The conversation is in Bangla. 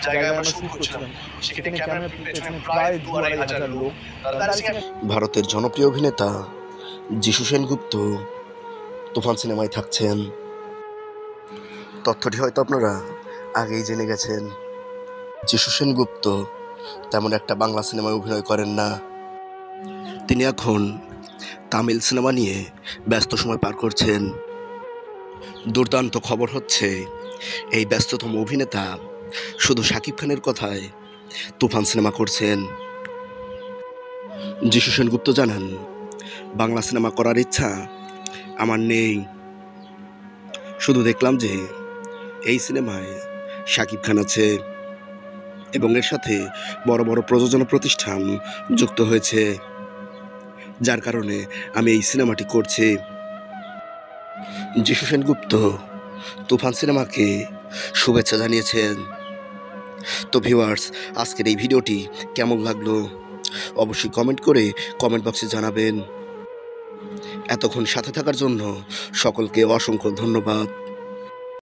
জায়গায় আমরা শুট করছিলাম, সেখানে ক্যামেরার পেছনে প্রায় ২-২.৫ হাজার লোক। ভারতের জনপ্রিয় অভিনেতা যিশু সেনগুপ্ত তুফান সিনেমায় থাকছেন। তথ্যটি হয়তো আপনারা আগেই জেনে গেছেন। যিশু সেনগুপ্ত তেমন একটা বাংলা সিনেমায় অভিনয় করেন না। তিনি এখন তামিল সিনেমা নিয়ে ব্যস্ত সময় পার করছেন। দুর্দান্ত খবর হচ্ছে, এই ব্যস্ততম অভিনেতা শুধু শাকিব খানের কথায় তুফান সিনেমা করছেন। যিশু সেনগুপ্ত জানান, বাংলা সিনেমা করার ইচ্ছা আমার নেই। শুধু দেখলাম যে এই সিনেমায় শাকিব খান আছে এবং এর সাথে বড় বড় প্রযোজনা প্রতিষ্ঠান যুক্ত হয়েছে, যার কারণে আমি এই সিনেমাটি করছি। যিশু সেনগুপ্ত তুফান সিনেমাকে শুভেচ্ছা জানিয়েছেন। তো ভিউয়ার্স, আজকের এই ভিডিওটি কেমন লাগলো অবশ্যই কমেন্ট করে কমেন্ট বক্সে জানাবেন। এতক্ষণ সাথে থাকার জন্য সকলকে অসংখ্য ধন্যবাদ।